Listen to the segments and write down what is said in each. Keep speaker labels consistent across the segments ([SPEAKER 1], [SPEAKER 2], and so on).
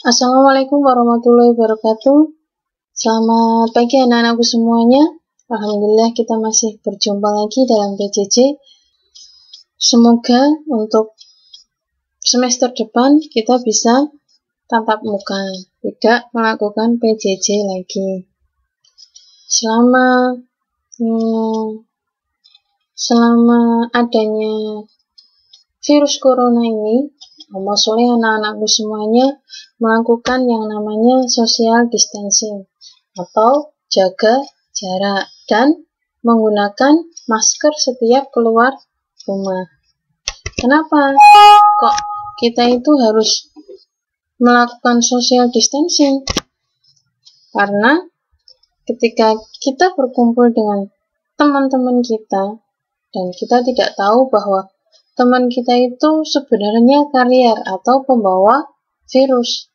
[SPEAKER 1] Assalamualaikum warahmatullahi wabarakatuh. Selamat pagi anak-anakku semuanya. Alhamdulillah kita masih berjumpa lagi dalam PJJ. Semoga untuk semester depan kita bisa tatap muka, tidak melakukan PJJ lagi. Selama adanya virus corona ini, maksudnya anak-anakku semuanya melakukan yang namanya social distancing atau jaga jarak dan menggunakan masker setiap keluar rumah. Kenapa kok kita itu harus melakukan social distancing? Karena ketika kita berkumpul dengan teman-teman kita dan kita tidak tahu bahwa teman kita itu sebenarnya karier atau pembawa virus.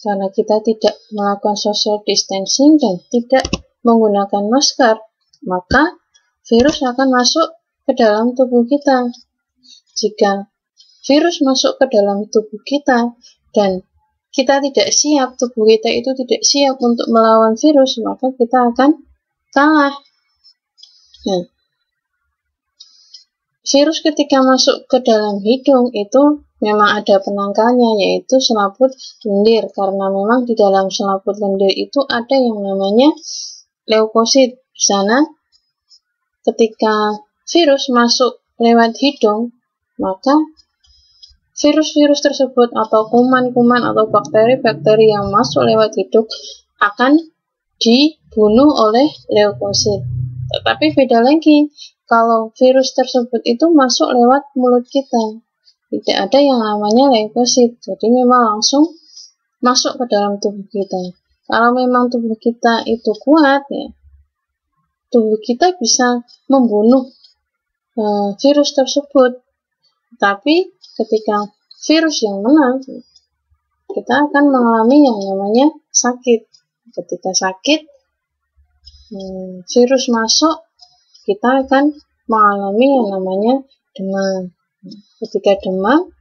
[SPEAKER 1] Karena kita tidak melakukan social distancing dan tidak menggunakan masker, maka virus akan masuk ke dalam tubuh kita. Jika virus masuk ke dalam tubuh kita dan kita tidak siap, tubuh kita itu tidak siap untuk melawan virus, maka kita akan kalah. Nah, virus ketika masuk ke dalam hidung itu memang ada penangkalnya, yaitu selaput lendir, karena memang di dalam selaput lendir itu ada yang namanya leukosit. Di sana ketika virus masuk lewat hidung, maka virus-virus tersebut atau kuman-kuman atau bakteri-bakteri yang masuk lewat hidung akan dibunuh oleh leukosit. Tetapi beda lagi kalau virus tersebut itu masuk lewat mulut kita, tidak ada yang namanya leukosit, jadi memang langsung masuk ke dalam tubuh kita. Kalau memang tubuh kita itu kuat, ya, tubuh kita bisa membunuh virus tersebut. Tapi ketika virus yang menang, kita akan mengalami yang namanya sakit. Ketika sakit, virus masuk, kita akan mengalami yang namanya demam. Ketika demam,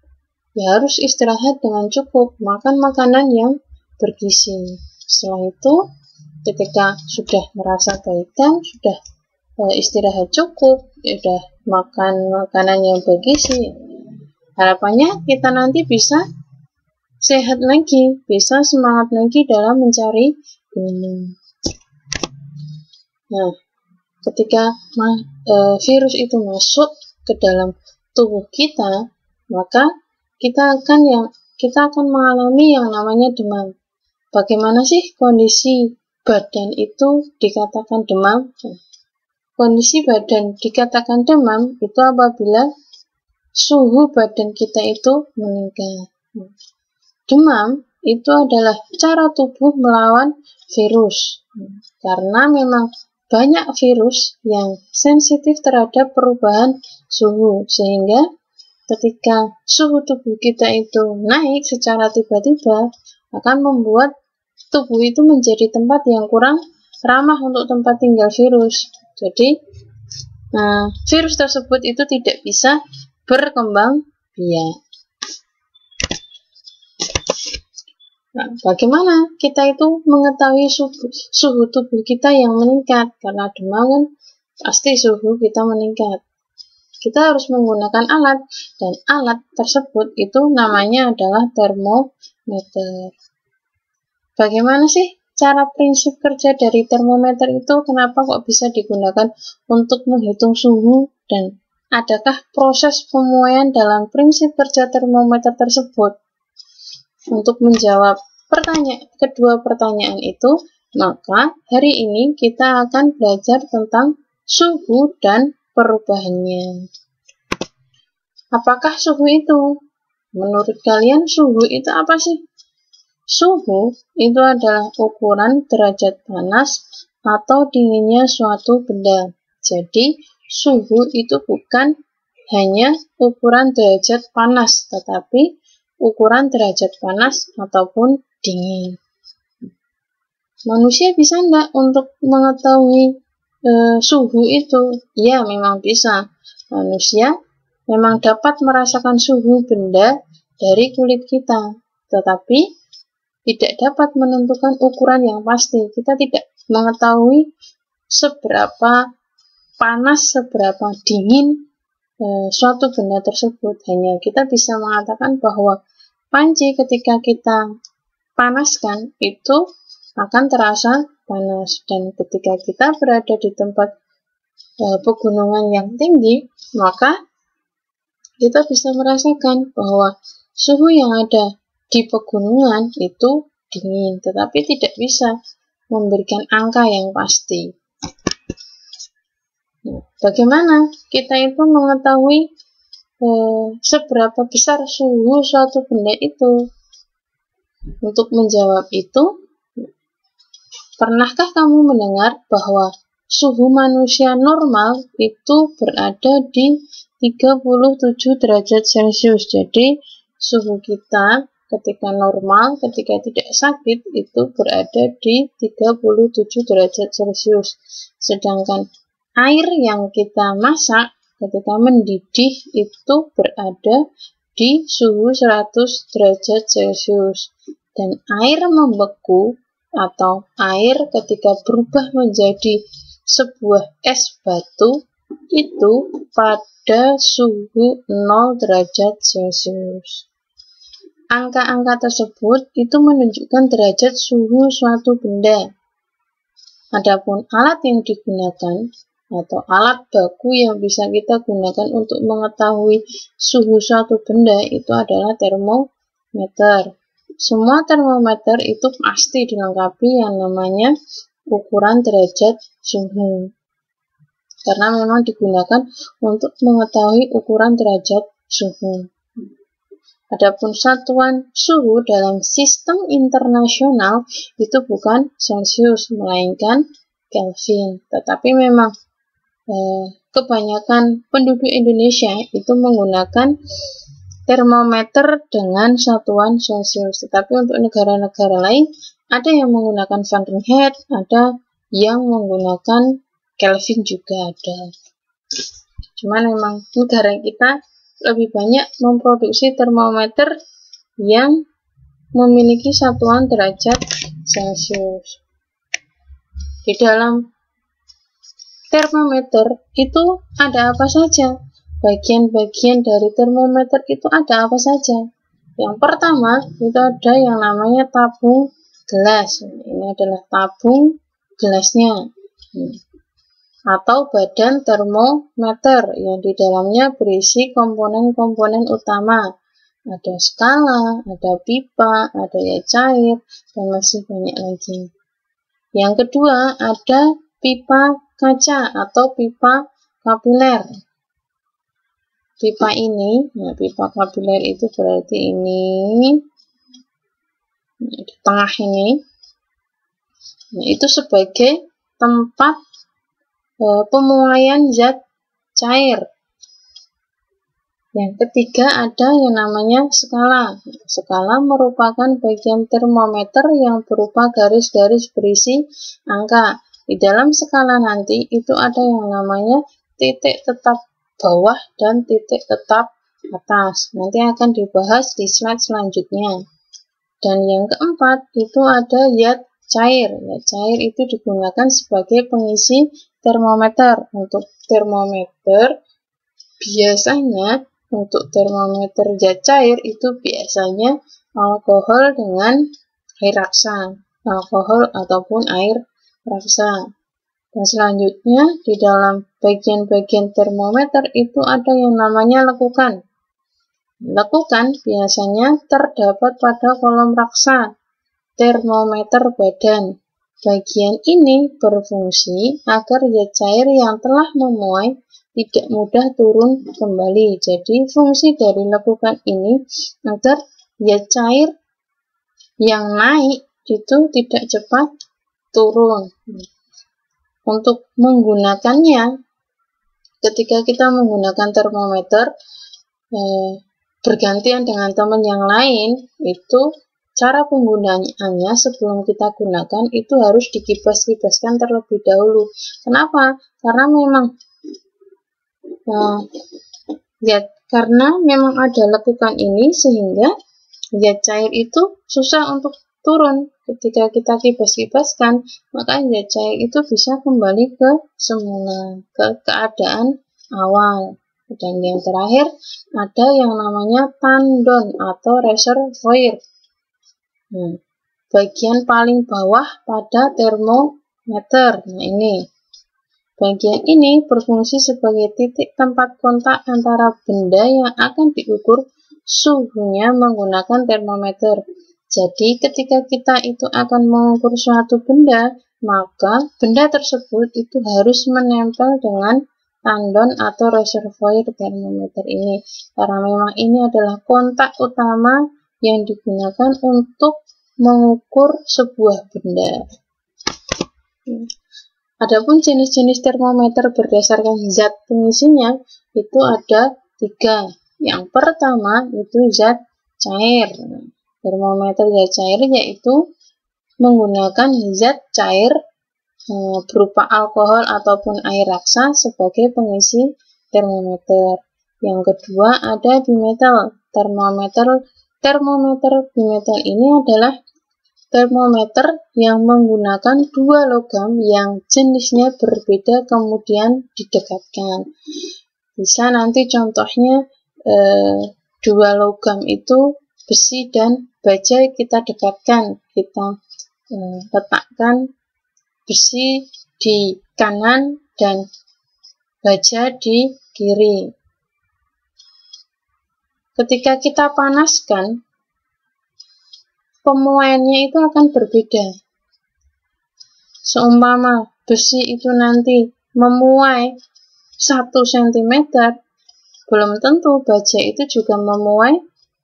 [SPEAKER 1] ya harus istirahat dengan cukup, makan makanan yang bergizi. Setelah itu, ketika sudah merasa baikan, sudah istirahat cukup, sudah makan makanan yang bergizi, harapannya kita nanti bisa sehat lagi, bisa semangat lagi dalam mencari ilmu. Nah, ketika virus itu masuk ke dalam tubuh kita, maka kita akan mengalami yang namanya demam. Bagaimana sih kondisi badan itu dikatakan demam? Kondisi badan dikatakan demam itu apabila suhu badan kita itu meningkat. Demam itu adalah cara tubuh melawan virus. Karena memang banyak virus yang sensitif terhadap perubahan suhu, sehingga ketika suhu tubuh kita itu naik secara tiba-tiba akan membuat tubuh itu menjadi tempat yang kurang ramah untuk tempat tinggal virus. Jadi virus tersebut itu tidak bisa berkembang biak. Nah, bagaimana kita itu mengetahui suhu tubuh kita yang meningkat? Karena demam kan pasti suhu kita meningkat. Kita harus menggunakan alat, dan alat tersebut itu namanya adalah termometer. Bagaimana sih cara prinsip kerja dari termometer itu? Kenapa kok bisa digunakan untuk menghitung suhu? Dan adakah proses pemuaian dalam prinsip kerja termometer tersebut? Untuk menjawab kedua pertanyaan itu, maka hari ini kita akan belajar tentang suhu dan perubahannya. Apakah suhu itu? Menurut kalian suhu itu apa sih? Suhu itu adalah ukuran derajat panas atau dinginnya suatu benda. Jadi, suhu itu bukan hanya ukuran derajat panas, tetapi ukuran derajat panas ataupun dingin. Manusia bisa enggak untuk mengetahui suhu itu? Ya, memang bisa. Manusia memang dapat merasakan suhu benda dari kulit kita. Tetapi tidak dapat menentukan ukuran yang pasti. Kita tidak mengetahui seberapa panas, seberapa dingin suatu benda tersebut. Hanya kita bisa mengatakan bahwa panci ketika kita panaskan itu akan terasa panas, dan ketika kita berada di tempat pegunungan yang tinggi, maka kita bisa merasakan bahwa suhu yang ada di pegunungan itu dingin, tetapi tidak bisa memberikan angka yang pasti. Bagaimana kita itu mengetahui seberapa besar suhu suatu benda itu? Untuk menjawab itu, pernahkah kamu mendengar bahwa suhu manusia normal itu berada di 37 derajat Celcius. Jadi suhu kita ketika normal, ketika tidak sakit, itu berada di 37 derajat Celcius. Sedangkan air yang kita masak ketika mendidih itu berada di suhu 100 derajat Celcius. Dan air membeku atau air ketika berubah menjadi sebuah es batu itu pada suhu 0 derajat Celcius. Angka-angka tersebut itu menunjukkan derajat suhu suatu benda. Adapun alat yang digunakan atau alat baku yang bisa kita gunakan untuk mengetahui suhu suatu benda itu adalah termometer. Semua termometer itu pasti dilengkapi yang namanya ukuran derajat suhu, karena memang digunakan untuk mengetahui ukuran derajat suhu. Adapun satuan suhu dalam sistem internasional itu bukan Celcius, melainkan Kelvin. Tetapi memang kebanyakan penduduk Indonesia itu menggunakan termometer dengan satuan Celcius. Tetapi untuk negara-negara lain ada yang menggunakan Fahrenheit, ada yang menggunakan Kelvin juga ada. Cuman memang negara kita lebih banyak memproduksi termometer yang memiliki satuan derajat Celcius. Di dalam termometer itu ada apa saja? Bagian-bagian dari termometer itu ada apa saja? Yang pertama, itu ada yang namanya tabung gelas. Ini adalah tabung gelasnya. Atau badan termometer yang di dalamnya berisi komponen-komponen utama. Ada skala, ada pipa, ada daya cair, dan masih banyak lagi. Yang kedua, ada pipa kaca atau pipa kapiler. Pipa ini, pipa kapiler itu berarti ini, di tengah ini, itu sebagai tempat pemuaian zat cair. Yang ketiga ada yang namanya skala. Skala merupakan bagian termometer yang berupa garis-garis berisi angka. Di dalam skala nanti itu ada yang namanya titik tetap bawah dan titik tetap atas. Nanti akan dibahas di slide selanjutnya. Dan yang keempat itu ada zat cair. Zat cair itu digunakan sebagai pengisi termometer. Untuk termometer biasanya, untuk termometer zat cair itu biasanya alkohol dengan air raksa, alkohol ataupun air raksa. Dan selanjutnya di dalam bagian-bagian termometer itu ada yang namanya lekukan. Lekukan biasanya terdapat pada kolom raksa termometer badan. Bagian ini berfungsi agar zat cair yang telah memuai tidak mudah turun kembali. Jadi fungsi dari lekukan ini agar zat cair yang naik itu tidak cepat turun. Untuk menggunakannya, ketika kita menggunakan termometer bergantian dengan teman yang lain, itu cara penggunaannya sebelum kita gunakan itu harus dikibas-kibaskan terlebih dahulu. Kenapa? Karena memang karena memang ada lekukan ini sehingga zat cair itu susah untuk turun. Ketika kita kibas-kibaskan, maka zat cair itu bisa kembali ke semula, ke keadaan awal. Dan yang terakhir, ada yang namanya tandon atau reservoir. Bagian paling bawah pada termometer. Nah, ini. Bagian ini berfungsi sebagai titik tempat kontak antara benda yang akan diukur suhunya menggunakan termometer. Jadi, ketika kita itu akan mengukur suatu benda, maka benda tersebut itu harus menempel dengan tandon atau reservoir termometer ini. Karena memang ini adalah kontak utama yang digunakan untuk mengukur sebuah benda. Adapun jenis-jenis termometer berdasarkan zat pengisinya itu ada 3. Yang pertama itu zat cair. Termometer zat cair yaitu menggunakan zat cair berupa alkohol ataupun air raksa sebagai pengisi termometer. Yang kedua ada bimetal. Termometer bimetal ini adalah termometer yang menggunakan 2 logam yang jenisnya berbeda kemudian didekatkan. Bisa nanti contohnya 2 logam itu besi dan baja kita dekatkan, kita letakkan besi di kanan dan baja di kiri. Ketika kita panaskan, pemuaiannya itu akan berbeda. Seumpama besi itu nanti memuai 1 cm, belum tentu baja itu juga memuai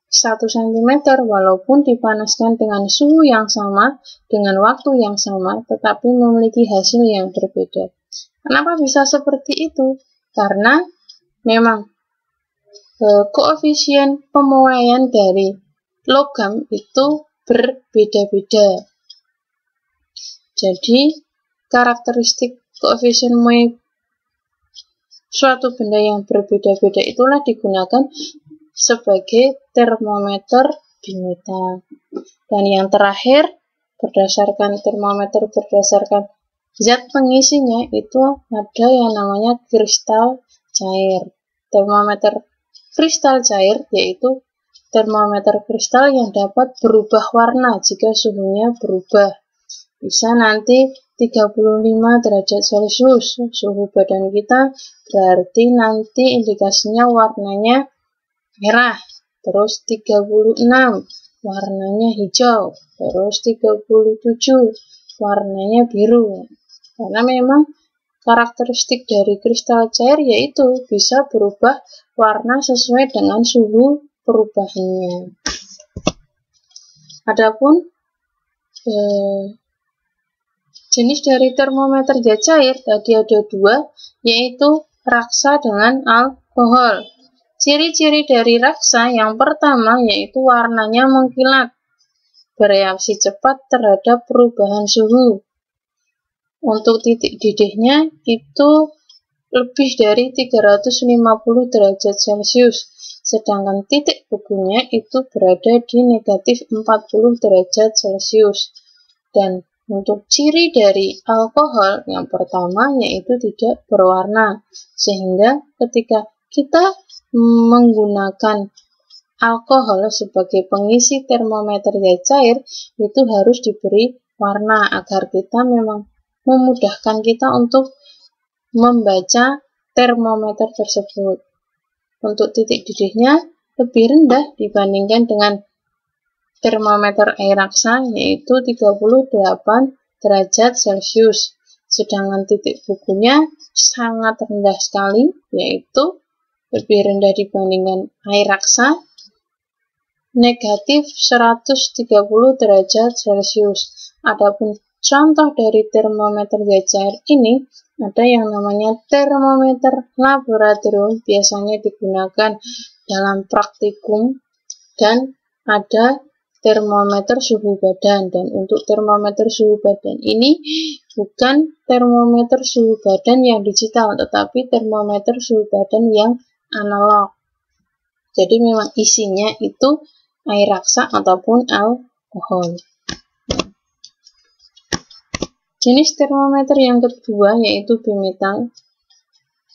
[SPEAKER 1] 1 cm walaupun dipanaskan dengan suhu yang sama, dengan waktu yang sama, tetapi memiliki hasil yang berbeda. Kenapa bisa seperti itu? Karena memang koefisien pemuaian dari logam itu berbeda-beda. Jadi, karakteristik koefisien memuai suatu benda yang berbeda-beda itulah digunakan sebagai termometer bimetal. Dan yang terakhir, berdasarkan termometer berdasarkan zat pengisinya itu ada yang namanya kristal cair. Termometer kristal cair yaitu termometer kristal yang dapat berubah warna jika suhunya berubah. Bisa nanti 35 derajat Celcius suhu badan kita, berarti nanti indikasinya warnanya merah, terus 36 warnanya hijau, terus 37 warnanya biru. Karena memang karakteristik dari kristal cair yaitu bisa berubah warna sesuai dengan suhu perubahannya. Adapun jenis dari termometer zat cair tadi ada 2, yaitu raksa dengan alkohol. Ciri-ciri dari raksa yang pertama yaitu warnanya mengkilat, bereaksi cepat terhadap perubahan suhu. Untuk titik didihnya itu lebih dari 350 derajat Celcius, sedangkan titik bukunya itu berada di negatif 40 derajat Celcius. Dan untuk ciri dari alkohol yang pertama yaitu tidak berwarna, sehingga ketika kita menggunakan alkohol sebagai pengisi termometer zat cair itu harus diberi warna agar kita memang memudahkan kita untuk membaca termometer tersebut. Untuk titik didihnya lebih rendah dibandingkan dengan termometer air raksa yaitu 38 derajat Celcius, sedangkan titik bukunya sangat rendah sekali yaitu lebih rendah dibandingkan air raksa, negatif 130 derajat Celcius. Adapun contoh dari termometer zat cair ini ada yang namanya termometer laboratorium, biasanya digunakan dalam praktikum, dan ada termometer suhu badan. Dan untuk termometer suhu badan ini bukan termometer suhu badan yang digital, tetapi termometer suhu badan yang analog. Jadi memang isinya itu air raksa ataupun alkohol. Jenis termometer yang kedua yaitu bimetal,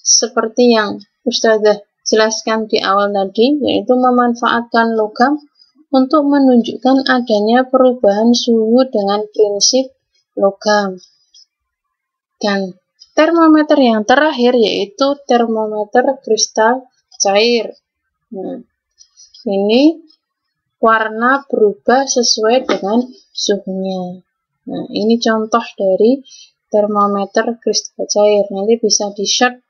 [SPEAKER 1] seperti yang Ustazah jelaskan di awal tadi, yaitu memanfaatkan logam untuk menunjukkan adanya perubahan suhu dengan prinsip logam. Dan termometer yang terakhir yaitu termometer kristal cair. Nah, ini warna berubah sesuai dengan suhunya. Nah, ini contoh dari termometer kristal cair. Nanti bisa di-search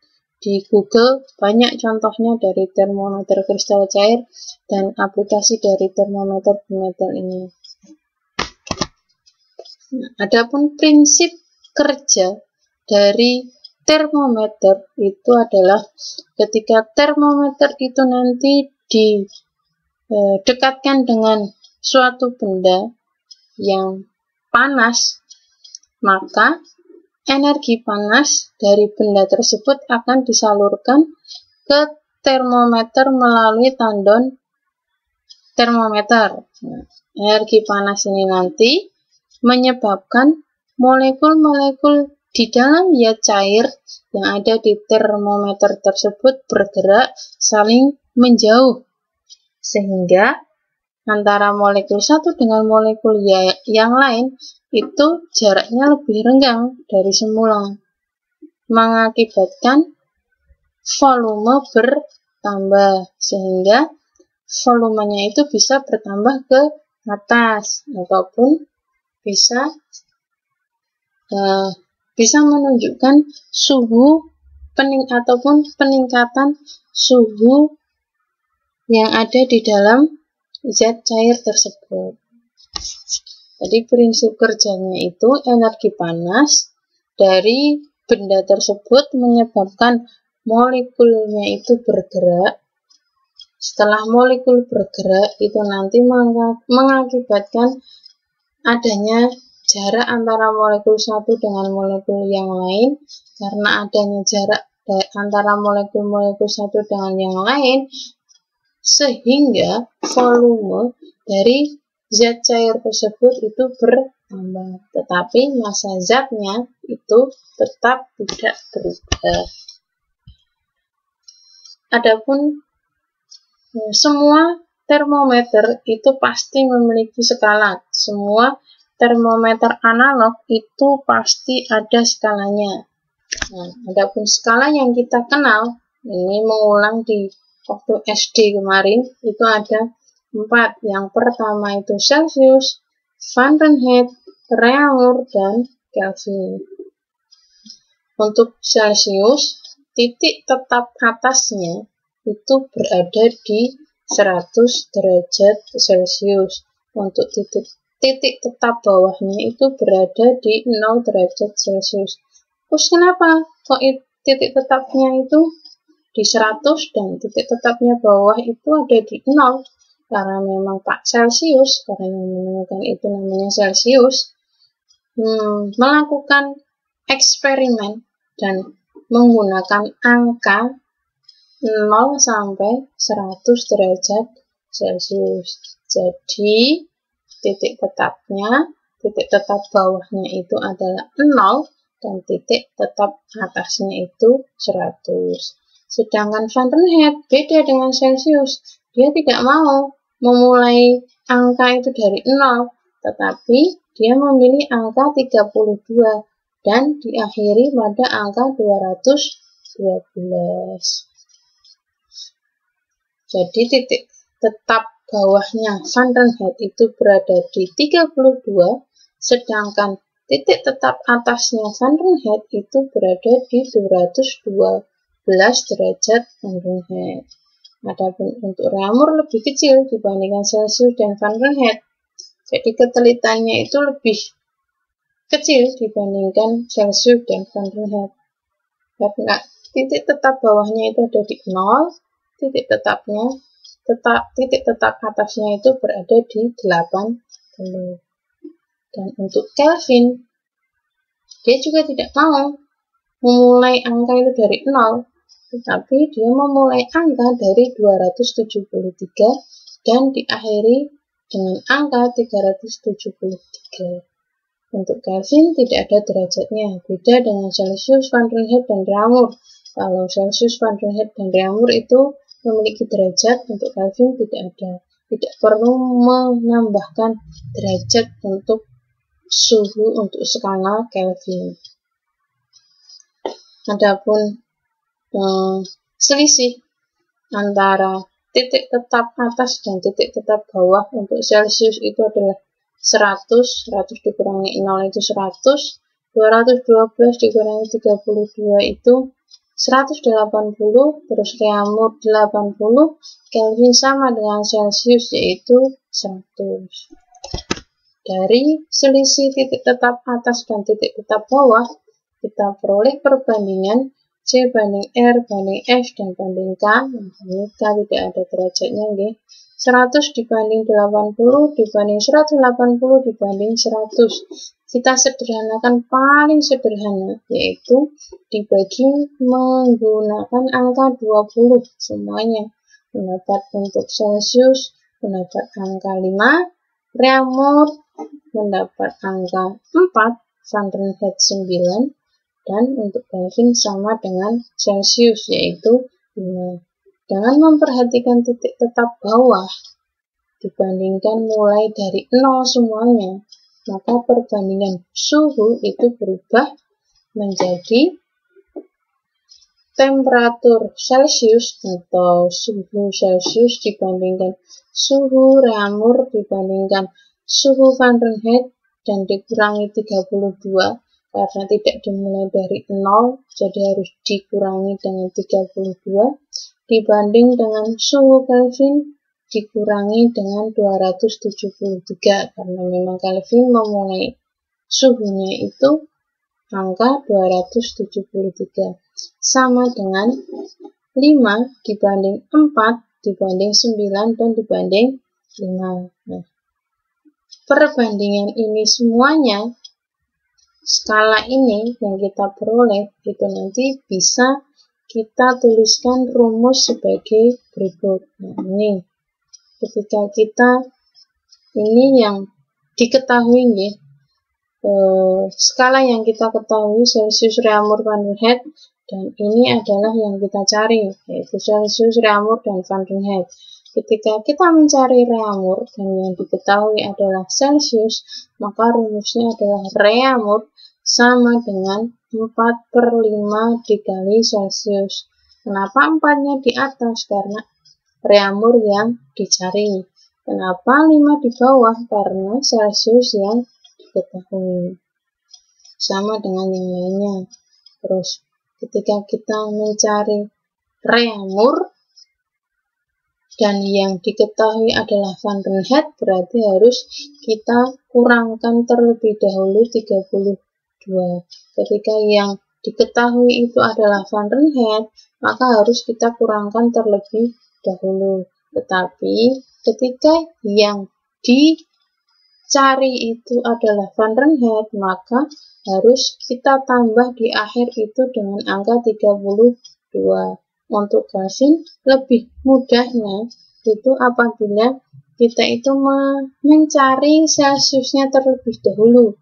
[SPEAKER 1] di Google, banyak contohnya dari termometer kristal cair dan aplikasi dari termometer bimetal ini. Nah, adapun prinsip kerja dari termometer itu adalah ketika termometer itu nanti didekatkan dengan suatu benda yang panas, maka energi panas dari benda tersebut akan disalurkan ke termometer melalui tandon termometer. Nah, energi panas ini nanti menyebabkan molekul-molekul di dalam zat cair yang ada di termometer tersebut bergerak saling menjauh, sehingga antara molekul satu dengan molekul yang lain itu jaraknya lebih renggang dari semula, mengakibatkan volume bertambah, sehingga volumenya itu bisa bertambah ke atas ataupun bisa menunjukkan suhu ataupun peningkatan suhu yang ada di dalam zat cair tersebut. Jadi prinsip kerjanya itu energi panas dari benda tersebut menyebabkan molekulnya itu bergerak. Setelah molekul bergerak itu nanti mengakibatkan adanya jarak antara molekul satu dengan molekul yang lain. Karena adanya jarak antara molekul-molekul satu dengan yang lain, sehingga volume dari zat cair tersebut itu bertambah, tetapi massa zatnya itu tetap tidak berubah. Adapun semua termometer itu pasti memiliki skala. Semua termometer analog itu pasti ada skalanya. Nah, adapun skala yang kita kenal, ini mengulang di waktu SD kemarin, itu ada 4. Yang pertama itu Celsius, Fahrenheit, Reaumur, dan Kelvin. Untuk Celsius, titik tetap atasnya itu berada di 100 derajat Celcius. Untuk titik tetap bawahnya itu berada di 0 derajat Celcius. Terus kenapa kok titik tetapnya itu di 100 dan titik tetapnya bawah itu ada di 0? Karena memang Pak Celcius, karena yang menemukan itu namanya Celcius, melakukan eksperimen dan menggunakan angka 0 sampai 100 derajat Celcius. Jadi titik tetap bawahnya itu adalah 0 dan titik tetap atasnya itu 100. Sedangkan Fahrenheit beda dengan Celcius. Dia tidak mau memulai angka itu dari 0, tetapi dia memilih angka 32 dan diakhiri pada angka 212. Jadi titik tetap bawahnya Fahrenheit itu berada di 32, sedangkan titik tetap atasnya Fahrenheit itu berada di 212 derajat Fahrenheit. Adapun untuk Reaumur lebih kecil dibandingkan Celcius dan Fahrenheit. Jadi ketelitannya itu lebih kecil dibandingkan Celcius dan Fahrenheit. Karena titik tetap bawahnya itu ada di 0, titik tetap atasnya itu berada di 80. Dan untuk Kelvin, dia juga tidak mau memulai angka itu dari 0, tetapi dia memulai angka dari 273 dan diakhiri dengan angka 373. Untuk Kelvin tidak ada derajatnya, beda dengan Celsius, Fahrenheit, dan Reaumur. Kalau Celsius, Fahrenheit, dan Reaumur itu memiliki derajat, untuk Kelvin tidak ada. Tidak perlu menambahkan derajat untuk suhu untuk skala Kelvin. Adapun selisih antara titik tetap atas dan titik tetap bawah untuk Celsius itu adalah 100 dikurangi 0 itu 100, 212 dikurangi 32 itu 180, terus Reaumur 80, Kelvin sama dengan Celsius yaitu 100. Dari selisih titik tetap atas dan titik tetap bawah, kita peroleh perbandingan C banding R banding F dan banding K. Ini K tidak ada derajatnya, nggih. 100 dibanding 80 dibanding 180 dibanding 100. Kita sederhanakan paling sederhana, yaitu dibagi menggunakan angka 20 semuanya. Mendapat untuk Celsius mendapat angka 5, Reaumur mendapat angka 4, Fahrenheit 9, dan untuk Kelvin sama dengan Celsius yaitu 5. Dengan memperhatikan titik tetap bawah dibandingkan mulai dari 0 semuanya, maka perbandingan suhu itu berubah menjadi temperatur Celsius atau suhu Celsius dibandingkan suhu Reaumur dibandingkan suhu Fahrenheit dan dikurangi 32 karena tidak dimulai dari 0 jadi harus dikurangi dengan 32 dibanding dengan suhu Kelvin dikurangi dengan 273 karena memang Kelvin memulai suhunya itu angka 273 sama dengan 5 dibanding 4 dibanding 9 dan dibanding 5. Nah, perbandingan ini semuanya skala ini yang kita peroleh itu nanti bisa kita tuliskan rumus sebagai berikut. Nah, ini ketika kita ini yang diketahui nih, skala yang kita ketahui Celsius, Reaumur, Fahrenheit, dan ini adalah yang kita cari yaitu Celsius, Reaumur, dan Fahrenheit. Ketika kita mencari Reaumur dan yang diketahui adalah Celsius, maka rumusnya adalah Reaumur sama dengan 4/5 dikali Celsius. Kenapa 4-nya di atas? Karena Reaumur yang dicari. Kenapa 5 di bawah? Karena Celsius yang diketahui. Sama dengan yang lainnya. Terus, ketika kita mencari Reaumur dan yang diketahui adalah Fahrenheit, berarti harus kita kurangkan terlebih dahulu 32. Ketika yang diketahui itu adalah Fahrenheit, maka harus kita kurangkan terlebih dahulu. Tetapi ketika yang dicari itu adalah Fahrenheit, maka harus kita tambah di akhir itu dengan angka 32. Untuk Kelvin lebih mudahnya itu apabila kita itu mencari Celsiusnya terlebih dahulu.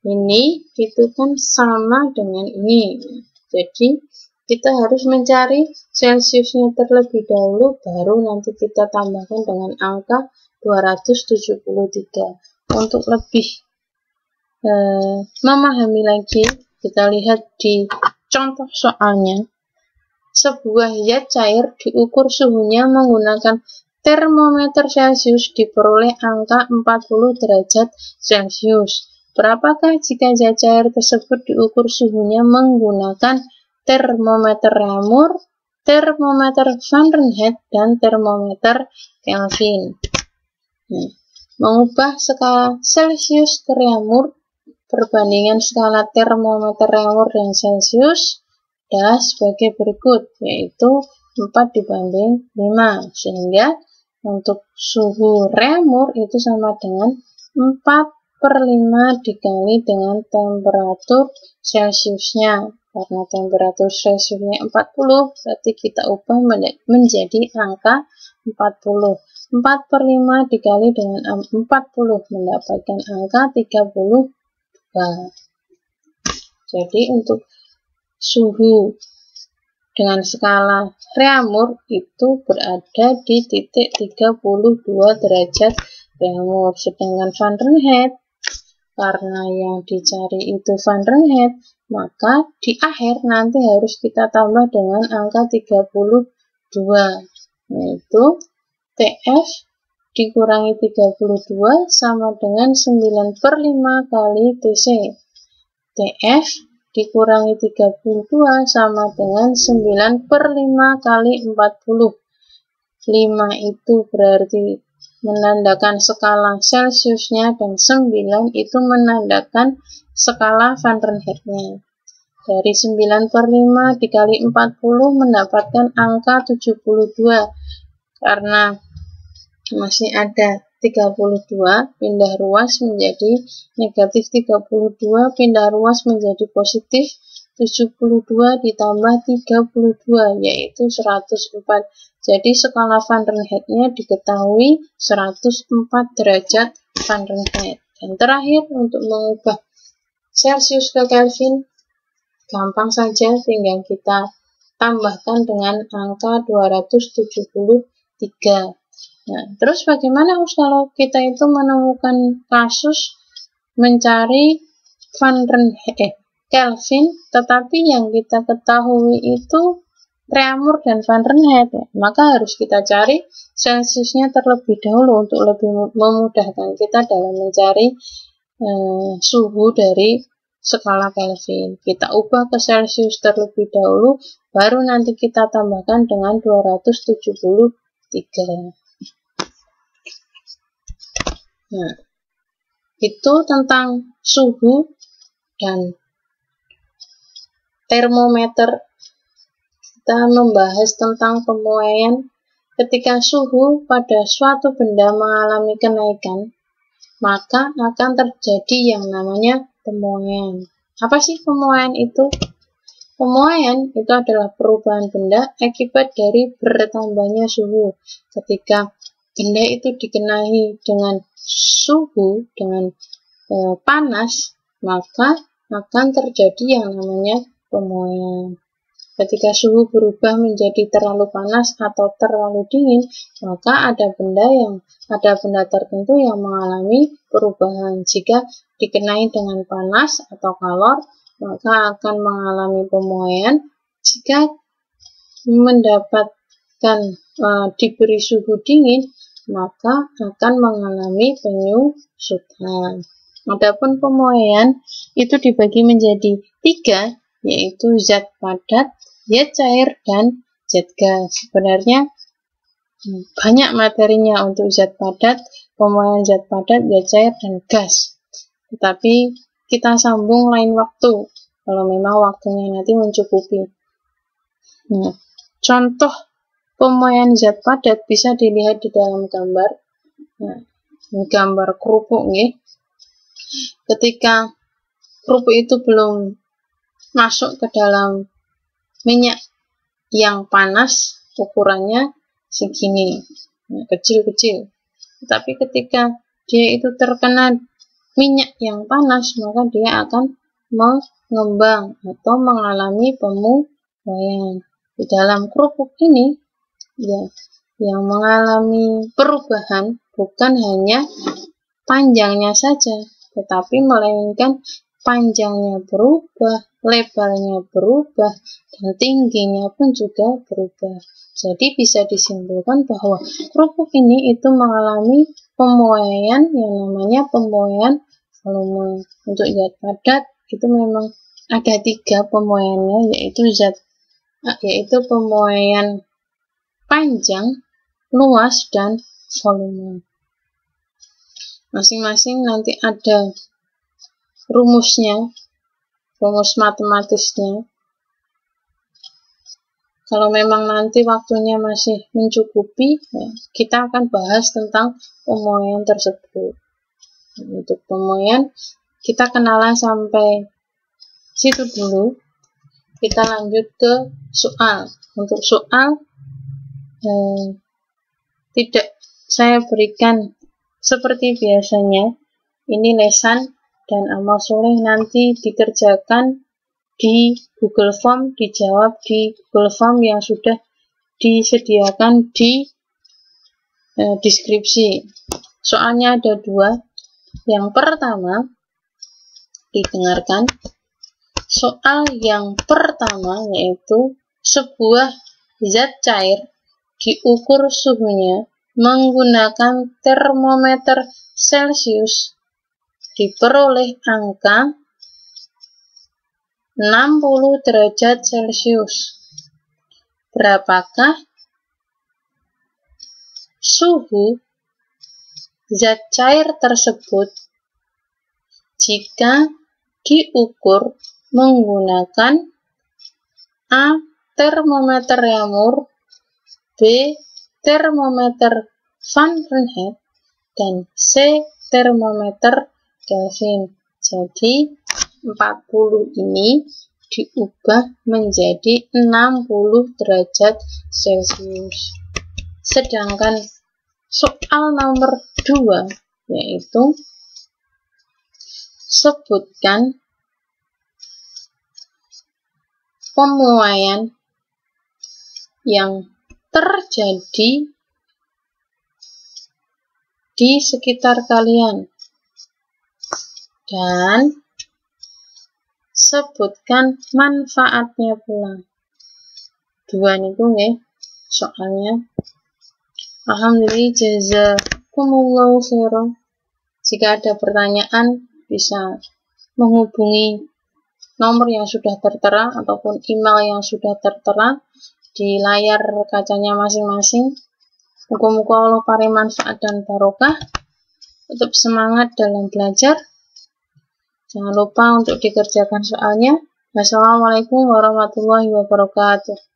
[SPEAKER 1] Ini itu kan sama dengan ini. Jadi kita harus mencari Celsiusnya terlebih dahulu, baru nanti kita tambahkan dengan angka 273. Untuk lebih memahami lagi, kita lihat di contoh soalnya. Sebuah zat cair diukur suhunya menggunakan termometer Celsius diperoleh angka 40 derajat Celsius. Berapakah jika zat cair tersebut diukur suhunya menggunakan termometer Reaumur, termometer Fahrenheit, dan termometer Kelvin? Mengubah skala Celsius ke Reaumur, perbandingan skala termometer Reaumur dan Celsius adalah sebagai berikut, yaitu 4 dibanding 5, sehingga untuk suhu Reaumur itu sama dengan 4/5 dikali dengan temperatur Celsiusnya. Karena temperatur Celsiusnya 40, berarti kita ubah menjadi angka 40. 4/5 dikali dengan 40 mendapatkan angka 32. Jadi untuk suhu dengan skala Reaumur itu berada di titik 32 derajat Reaumur. Sedangkan Fahrenheit, karena yang dicari itu Fahrenheit, maka di akhir nanti harus kita tambah dengan angka 32, yaitu TF dikurangi 32 sama dengan 9/5 kali TC. TF dikurangi 32 sama dengan 9/5 kali 40. 5 itu berarti menandakan skala Celsiusnya dan 9 itu menandakan skala Fahrenheitnya. Dari 9/5 dikali 40 mendapatkan angka 72. Karena masih ada 32, pindah ruas menjadi negatif 32, pindah ruas menjadi positif 72 ditambah 32, yaitu 104. Jadi skala Fahrenheitnya diketahui 104 derajat Fahrenheit. Dan terakhir, untuk mengubah Celsius ke Kelvin, gampang saja, tinggal kita tambahkan dengan angka 273. Nah, terus bagaimana kalau kita itu menemukan kasus mencari Kelvin, tetapi yang kita ketahui itu Reaumur dan Fahrenheit, ya? Maka harus kita cari Celsiusnya terlebih dahulu untuk lebih memudahkan kita dalam mencari suhu dari skala Kelvin. Kita ubah ke Celsius terlebih dahulu, baru nanti kita tambahkan dengan 273. Nah, itu tentang suhu dan termometer. Kita membahas tentang pemuaian. Ketika suhu pada suatu benda mengalami kenaikan, maka akan terjadi yang namanya pemuaian. Apa sih pemuaian itu? Pemuaian itu adalah perubahan benda akibat dari bertambahnya suhu. Ketika benda itu dikenai dengan suhu, dengan panas, maka akan terjadi yang namanya pemuaian. Ketika suhu berubah menjadi terlalu panas atau terlalu dingin, maka ada benda tertentu yang mengalami perubahan. Jika dikenai dengan panas atau kalor, maka akan mengalami pemuaian. Jika mendapatkan diberi suhu dingin, maka akan mengalami penyusutan. Adapun pemuaian itu dibagi menjadi 3, yaitu zat padat, zat cair, dan zat gas. Sebenarnya banyak materinya untuk zat padat, pemuaian zat padat, zat cair, dan gas. Tetapi kita sambung lain waktu, kalau memang waktunya nanti mencukupi. Contoh pemuaian zat padat bisa dilihat di dalam gambar. Ini gambar kerupuk nih. Ketika kerupuk itu belum masuk ke dalam minyak yang panas, ukurannya segini, kecil-kecil. Tapi ketika dia itu terkena minyak yang panas, maka dia akan mengembang atau mengalami pemuaian. Di dalam kerupuk ini, ya, yang mengalami perubahan bukan hanya panjangnya saja, tetapi melainkan panjangnya berubah, lebarnya berubah, dan tingginya pun juga berubah. Jadi bisa disimpulkan bahwa kerupuk ini itu mengalami pemuaian yang namanya pemuaian volume. Untuk zat padat itu memang ada 3 pemuaiannya, yaitu pemuaian panjang, luas, dan volume. Masing-masing nanti ada rumusnya, rumus matematisnya. Kalau memang nanti waktunya masih mencukupi, ya, kita akan bahas tentang pemuaian tersebut. Untuk pemuaian, kita kenalan sampai situ dulu. Kita lanjut ke soal. Untuk soal, tidak saya berikan seperti biasanya, ini lesan dan amal soleh nanti dikerjakan di Google Form, dijawab di Google Form yang sudah disediakan di deskripsi. Soalnya ada 2. Yang pertama, didengarkan. Soal yang pertama yaitu sebuah zat cair diukur suhunya menggunakan termometer Celcius, diperoleh angka 60 derajat Celcius. Berapakah suhu zat cair tersebut jika diukur menggunakan A. termometer Raoult, B. termometer Fahrenheit, dan C. termometer Kelvin. Jadi 40 ini diubah menjadi 60 derajat Celcius. Sedangkan soal nomor 2 yaitu sebutkan pemuaian yang terjadi di sekitar kalian dan sebutkan manfaatnya pula. 2 niku nggih soalnya. Alhamdulillah, jazakumullahu khairan. Jika ada pertanyaan bisa menghubungi nomor yang sudah tertera ataupun email yang sudah tertera di layar kacanya masing-masing. Muga-muga Allah paring manfaat dan barokah. Tetap semangat dalam belajar. Jangan lupa untuk dikerjakan soalnya. Wassalamualaikum warahmatullahi wabarakatuh.